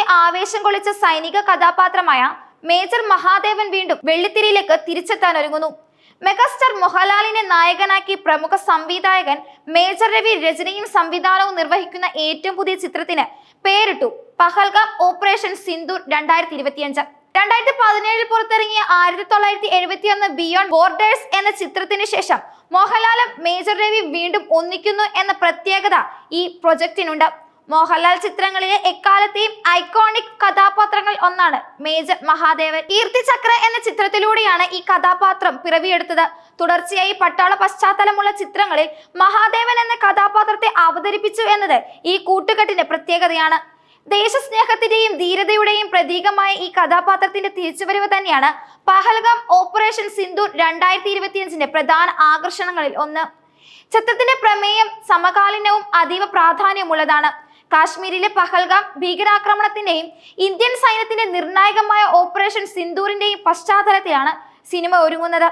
ലോകത്തെ ആവേശം കൊള്ളിച്ച സൈനിക കഥാപാത്രമായ മേജർ മഹാദേവൻ വീണ്ടും വെള്ളിത്തിരയിലേക്ക് തിരിച്ചെത്താൻ ഒരുങ്ങുന്നു. മെഗാസ്റ്റാർ മോഹൻലാലിനെ നായകനാക്കി പ്രമുഖ സംവിധായകൻ മേജർ രവി രചനയും സംവിധാനവും നിർവഹിക്കുന്ന ഏറ്റവും പുതിയ ചിത്രത്തിന് പേരിട്ടു പഹൽഗാം ഓപ്പറേഷൻ സിന്ദൂർ 2025. 2017 പുറത്തിറങ്ങിയ 1971 ബിയോണ്ട് ബോർഡേഴ്സ് എന്ന ചിത്രത്തിന് ശേഷം മോഹൻലാലും മേജർ രവി വീണ്ടും ഒന്നിക്കുന്നു എന്ന പ്രത്യേകത ഈ പ്രൊജക്ടിനുണ്ട്. മോഹൻലാൽ ചിത്രങ്ങളിലെ എക്കാലത്തെയും ഐക്കോണിക് കഥാപാത്രങ്ങൾ ഒന്നാണ് മേജർ മഹാദേവൻ. കീർത്തിചക്ര എന്ന ചിത്രത്തിലൂടെയാണ് ഈ കഥാപാത്രം പിറവിയെടുത്തത്. തുടർച്ചയായി പട്ടാള പശ്ചാത്തലമുള്ള ചിത്രങ്ങളിൽ മഹാദേവൻ എന്ന കഥാപാത്രത്തെ അവതരിപ്പിച്ചു എന്നത് ഈ കൂട്ടുകെട്ടിന്റെ പ്രത്യേകതയാണ്. ദേശസ്നേഹത്തിന്റെയും ധീരതയുടെയും പ്രതീകമായ ഈ കഥാപാത്രത്തിന്റെ തിരിച്ചുവരവ് തന്നെയാണ് പഹൽഗാം ഓപ്പറേഷൻ സിന്ദൂർ 2025 പ്രധാന ആകർഷണങ്ങളിൽ ഒന്ന്. ചിത്രത്തിന്റെ പ്രമേയം സമകാലീനവും അതീവ പ്രാധാന്യമുള്ളതാണ്. കാശ്മീരിലെ പഹൽഗാം ഭീകരാക്രമണത്തിന്റെയും ഇന്ത്യൻ സൈന്യത്തിന്റെ നിർണായകമായ ഓപ്പറേഷൻ സിന്ദൂറിന്റെയും പശ്ചാത്തലത്തിലാണ് സിനിമ ഒരുങ്ങുന്നത്.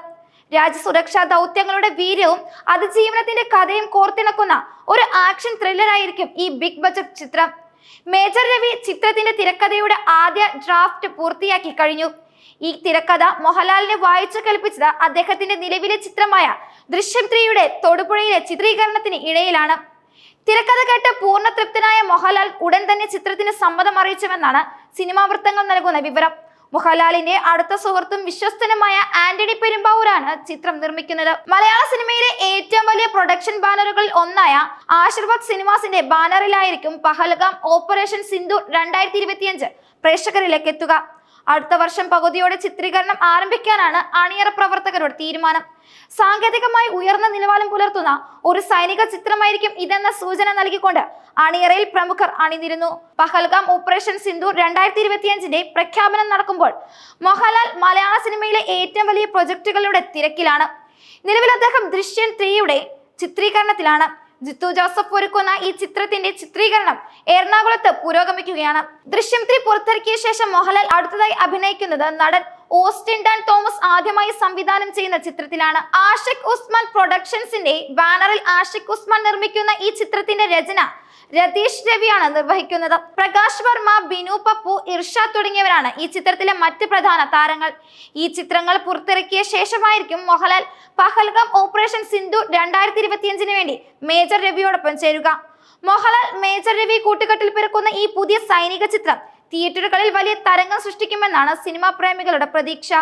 രാജ്യസുരക്ഷാ ദൗത്യങ്ങളുടെ വീര്യവും അതിജീവനത്തിന്റെ കഥയും കോർത്തിണക്കുന്ന ഒരു ആക്ഷൻ ത്രില്ലറായിരിക്കും ഈ ബിഗ് ബജറ്റ് ചിത്രം. മേജർ രവി ചിത്രത്തിന്റെ തിരക്കഥയുടെ ആദ്യ ഡ്രാഫ്റ്റ് പൂർത്തിയാക്കി കഴിഞ്ഞു. ഈ തിരക്കഥ മോഹൻലാലിനെ വായിച്ചു കേൾപ്പിച്ചത് അദ്ദേഹത്തിന്റെ നിലവിലെ ചിത്രമായ ദൃശ്യം 3യുടെ തൊടുപുഴയിലെ ചിത്രീകരണത്തിന് ഇടയിലാണ്. തിരക്കഥ കേട്ട് പൂർണ്ണ തൃപ്തനായ മോഹൻലാൽ ഉടൻ തന്നെ ചിത്രത്തിന് സമ്മതം അറിയിച്ചുവെന്നാണ് സിനിമാ വൃത്തങ്ങൾ നൽകുന്ന വിവരം. മോഹൻലാലിന്റെ അടുത്ത സുഹൃത്തും വിശ്വസ്തനുമായ ആന്റണി പെരുമ്പാവൂരാണ് ചിത്രം നിർമ്മിക്കുന്നത്. മലയാള സിനിമയിലെ ഏറ്റവും വലിയ പ്രൊഡക്ഷൻ ബാനറുകളിൽ ഒന്നായ ആശീർവാദ് സിനിമാസിന്റെ ബാനറിലായിരിക്കും പഹൽഗാം ഓപ്പറേഷൻ സിന്ദൂർ 2025 പ്രേക്ഷകരിലേക്ക് എത്തുക. അടുത്ത വർഷം പകുതിയോടെ ചിത്രീകരണം ആരംഭിക്കാനാണ് അണിയറ പ്രവർത്തകരുടെ തീരുമാനം. സാങ്കേതികമായി ഉയർന്ന നിലവാരം പുലർത്തുന്ന ഒരു സൈനിക ചിത്രമായിരിക്കും ഇതെന്ന സൂചന നൽകിക്കൊണ്ട് അണിയറയിൽ പ്രമുഖർ അണിനിരുന്നു. പഹൽഗാം ഓപ്പറേഷൻ സിന്ദൂർ 2025 പ്രഖ്യാപനം നടക്കുമ്പോൾ മോഹൻലാൽ മലയാള സിനിമയിലെ ഏറ്റവും വലിയ പ്രൊജക്ടുകളുടെ തിരക്കിലാണ്. നിലവിൽ അദ്ദേഹം ദൃശ്യം 3യുടെ ചിത്രീകരണത്തിലാണ്. ജിത്തു ജോസഫ് ഒരുക്കുന്ന ഈ ചിത്രത്തിന്റെ ചിത്രീകരണം എറണാകുളത്ത് പുരോഗമിക്കുകയാണ്. ദൃശ്യം 3 പുറത്തിറക്കിയ ശേഷം മോഹൻലാൽ അടുത്തതായി അഭിനയിക്കുന്നത് നടൻ ഓസ്റ്റിൻ ഡാൻ തോമസ് ആദ്യമായി സംവിധാനം ചെയ്യുന്ന ചിത്രത്തിലാണ്. ആഷിഖ് ഉസ്മാൻ പ്രൊഡക്ഷൻസിന്റെ ബാനറിൽ ആഷിഖ് ഉസ്മാൻ നിർമ്മിക്കുന്ന ഈ ചിത്രത്തിന്റെ രചന രതീഷ് രവിയാണ് നിർവഹിക്കുന്നത്. പ്രകാശ് വർമ്മ, ബിനു പപ്പു, ഇർഷാദ് തുടങ്ങിയവരാണ് ഈ ചിത്രത്തിലെ മറ്റ് പ്രധാന താരങ്ങൾ. ഈ ചിത്രങ്ങൾ പുറത്തിറക്കിയ ശേഷമായിരിക്കും മോഹൻലാൽ പഹൽഗാം ഓപ്പറേഷൻ സിന്ദൂർ 2025 വേണ്ടി മേജർ രവിയോടൊപ്പം ചേരുക. മോഹൻലാൽ മേജർ രവി കൂട്ടുകെട്ടിൽ പിറക്കുന്ന ഈ പുതിയ സൈനിക ചിത്രം തിയേറ്ററുകളിൽ വലിയ തരംഗം സൃഷ്ടിക്കുമെന്നാണ് സിനിമാ പ്രേമികളുടെ പ്രതീക്ഷ.